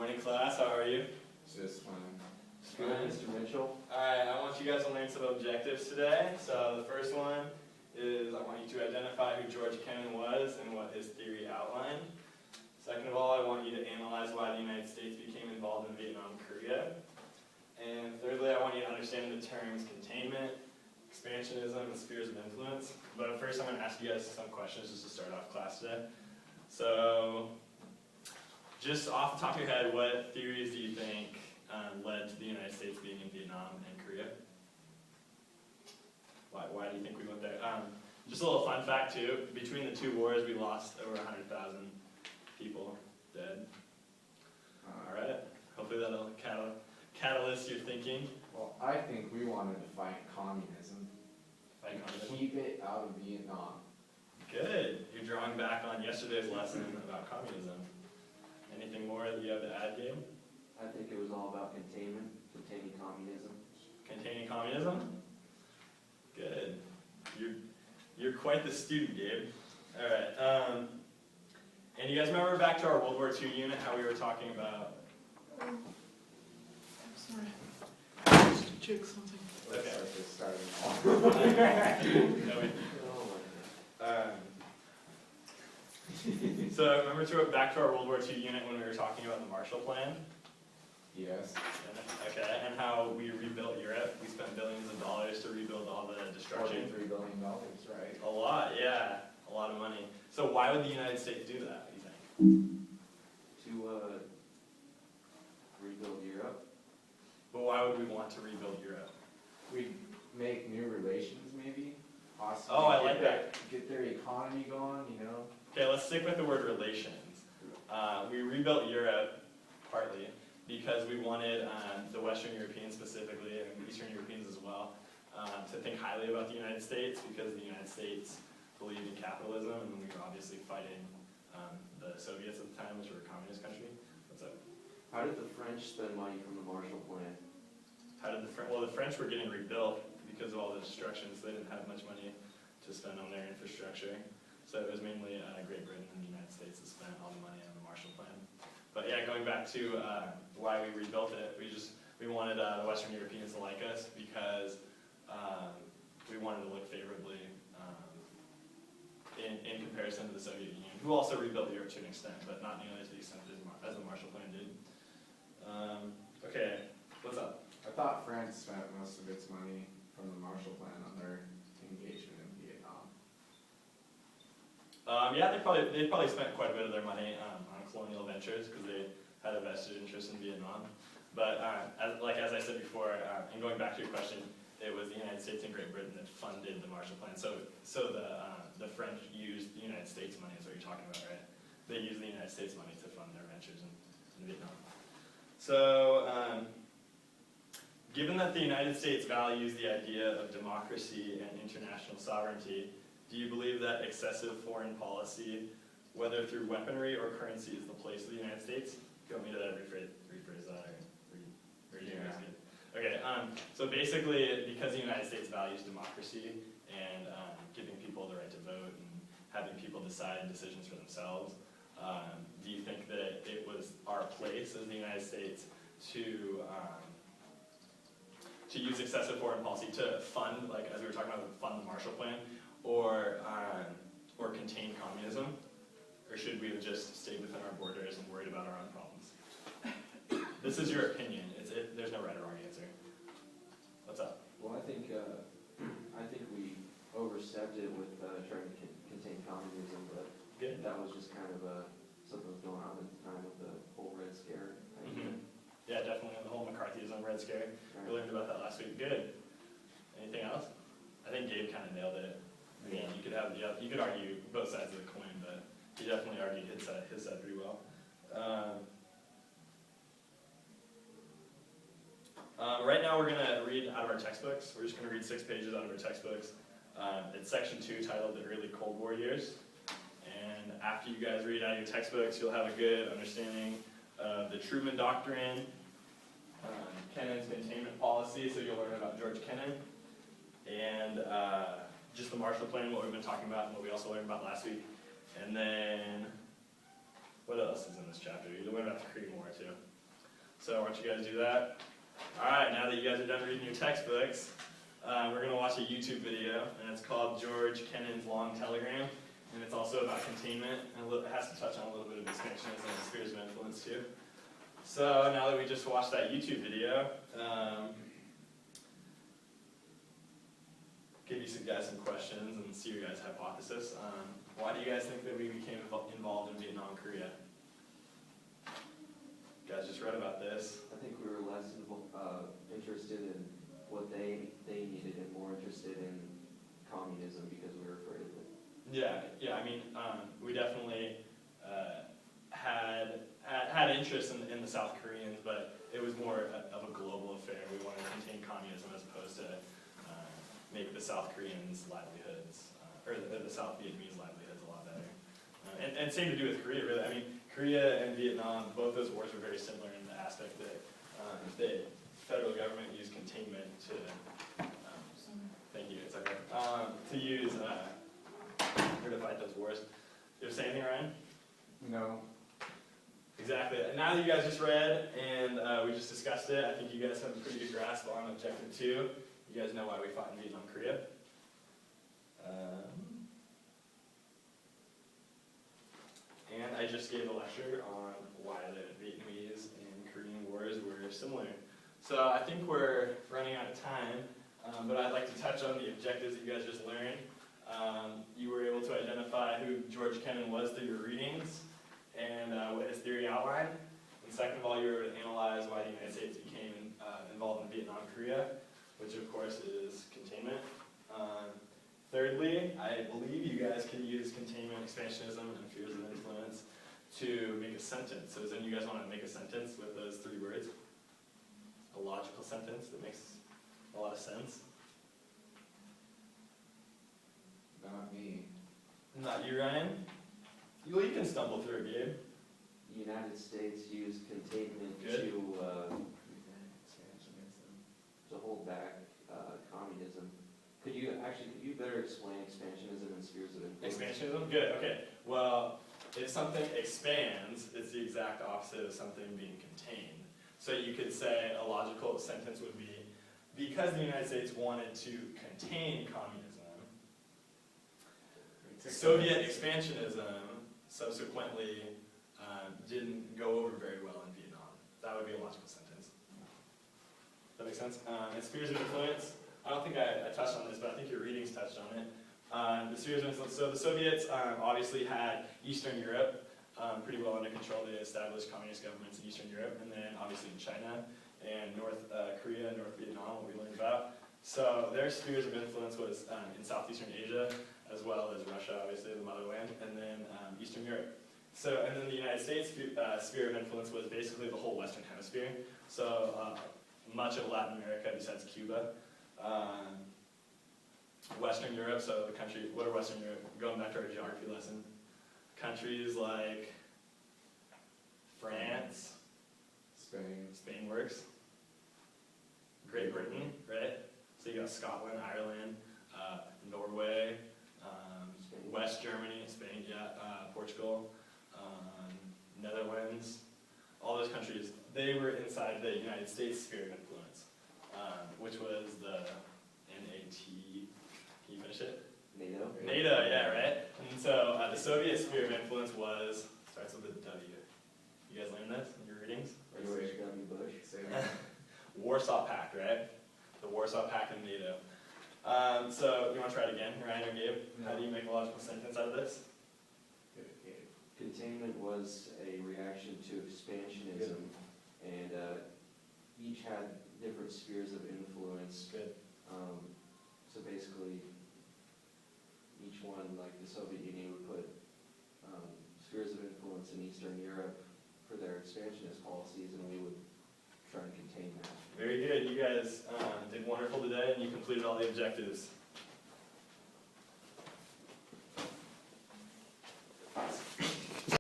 morning, class. How are you? Just fine. Good. Mr. Mitchell. Alright, I want you guys to learn some objectives today. So the first one is I want you to identify who George Kennan was and what his theory outlined. Second of all, I want you to analyze why the United States became involved in Vietnam and Korea. And thirdly, I want you to understand the terms containment, expansionism, and spheres of influence. But first, I'm going to ask you guys some questions just to start off class today. So, just off the top of your head, what theories do you think led to the United States being in Vietnam and Korea? Why do you think we went there? Just a little fun fact too, between the two wars we lost over 100,000 people dead. Alright, hopefully that'll catalyst your thinking. Well, I think we wanted to fight communism. Fight communism. Keep it out of Vietnam. Good, you're drawing back on yesterday's lesson about communism. Anything more that you have to add, Gabe? I think it was all about containing communism. Containing communism? Good. You're quite the student, Gabe. Alright, and you guys remember back to our World War II unit, how we were talking about... I'm sorry. Just check something. Looks Okay. like it's starting No, we- Oh So remember back to our World War II unit when we were talking about the Marshall Plan? Yes. Okay, and how we rebuilt Europe. We spent billions of dollars to rebuild all the destruction. $43 billion, right? A lot, yeah, a lot of money. So why would the United States do that, you think? To rebuild Europe. But why would we want to rebuild Europe? We'd make new relations, maybe. Possibly. Oh, I like that. Get their economy going, you know. Okay, let's stick with the word relations. We rebuilt Europe partly because we wanted the Western Europeans specifically, and Eastern Europeans as well, to think highly about the United States because the United States believed in capitalism, and we were obviously fighting the Soviets at the time, which were a communist country. What's up? How did the French spend money from the Marshall Plan? How did the French were getting rebuilt because of all the destruction, so they didn't have much money to spend on their infrastructure. So it was mainly Great Britain and the United States that spent all the money on the Marshall Plan. But yeah, going back to why we rebuilt it, we wanted the Western Europeans to like us because we wanted to look favorably in comparison to the Soviet Union, who also rebuilt Europe to an extent, but not nearly to the extent as the Marshall Plan did. Okay, what's up? I thought France spent most of its money from the Marshall Plan on their engagement in Vietnam. Yeah, they probably spent quite a bit of their money on colonial ventures because they had a vested interest in Vietnam. But as I said before, and going back to your question, it was the United States and Great Britain that funded the Marshall Plan. So the French used the United States money, is what you're talking about, right? They used the United States money to fund their ventures in Vietnam. So, given that the United States values the idea of democracy and international sovereignty, do you believe that excessive foreign policy, whether through weaponry or currency, is the place of the United States? Do you want me to rephrase that, or you guys good? Okay, so basically, because the United States values democracy and giving people the right to vote and having people decide decisions for themselves, do you think that it was our place as the United States to use excessive foreign policy to fund, like as we were talking about, fund the Marshall Plan, or contain communism? Or should we have just stayed within our borders and worried about our own problems? This is your opinion. There's no right or wrong answer. What's up? Well, I think we overstepped it with trying to contain communism, but Good. that was just kind of something that was going on at the time with the whole Red Scare. Yeah, definitely. The whole McCarthyism, Red Scare. Right. We learned about that last week. Good. Anything else? I think Gabe kind of nailed it. I mean, you could argue both sides of the coin, but he definitely argued his side pretty well. Right now we're going to read out of our textbooks. We're just going to read 6 pages out of our textbooks. It's section 2 titled The Early Cold War Years. And after you guys read out your textbooks, you'll have a good understanding of the Truman Doctrine, Kennan's containment policy, so you'll learn about George Kennan, and just the Marshall Plan, what we've been talking about, and what we also learned about last week. And then, what else is in this chapter? You'll learn about the Korean War too. So why don't you guys do that? Alright, now that you guys are done reading your textbooks, we're going to watch a YouTube video, and it's called George Kennan's Long Telegram, and it's also about containment, and it has to touch on a little bit of expansionism and spheres of influence too. So now that we just watched that YouTube video, give you guys some questions and see your guys' hypothesis. Why do you guys think that we became involved in Vietnam and Korea? You guys just read about this. I think we were less interested in what they needed and more interested in communism because we were afraid of it. Yeah. I mean, we definitely had interest in the South Koreans, but it was more of a global affair. We wanted to contain communism as opposed to make the South Koreans' livelihoods, or the South Vietnamese livelihoods a lot better. And same to do with Korea, really. I mean, Korea and Vietnam, both those wars were very similar in the aspect that the federal government used containment to, thank you, it's okay, to use, or to fight those wars. You ever say anything, Ryan? No. Exactly. And now that you guys just read and we just discussed it, I think you guys have a pretty good grasp on Objective 2. You guys know why we fought in Vietnam, Korea. And I just gave a lecture on why the Vietnamese and Korean wars were similar. So I think we're running out of time, but I'd like to touch on the objectives that you guys just learned. You were able to identify who George Kennan was through your readings and what his theory outlined. And second of all, you were able to analyze why the United States became involved in Vietnam and Korea, which of course is containment. Thirdly, I believe you guys can use containment, expansionism, and spheres of influence to make a sentence. So does any of you guys want to make a sentence with those 3 words? A logical sentence that makes a lot of sense? Not me. Not You, Ryan? You can stumble through it, Gabe. The United States used containment Good. to hold back communism. Could you better explain expansionism and spheres of influence? Expansionism? Good, okay. Well, if something expands, it's the exact opposite of something being contained. So you could say a logical sentence would be, because the United States wanted to contain communism, Soviet expansionism subsequently didn't go over very well in Vietnam. That would be a logical sentence. Does that make sense? And spheres of influence, I don't think I touched on this, but I think your readings touched on it. The spheres of influence, so the Soviets obviously had Eastern Europe pretty well under control. They established communist governments in Eastern Europe, and then obviously in China and North Korea, North Vietnam, what we learned about. So their spheres of influence was in Southeastern Asia, as well as Russia, obviously the motherland, and then Eastern Europe. So, and then the United States sphere of influence was basically the whole Western Hemisphere. So much of Latin America besides Cuba. Western Europe, so the country, what are Western Europe? Going back to our geography lesson. Countries like France, Spain works. Great Britain, right? So you got Scotland, Ireland, Norway, West Germany, Spain, Portugal, Netherlands, all those countries, they were inside the United States sphere of influence, which was the NAT, can you finish it? NATO? NATO, yeah, right? And so the Soviet sphere of influence starts with a W. You guys learned this in your readings? George W. Bush. Warsaw Pact, right? The Warsaw Pact and NATO. So you want to try it again, Ryan or Gabe? How do you make a logical sentence out of this? Containment was a reaction to expansionism, and each had different spheres of influence. Good. So basically, each one, like the Soviet Union, would put spheres of influence in Eastern Europe for their expansionist policies, and we would try to contain that. Very good. You guys did wonderful today, and you completed all the objectives.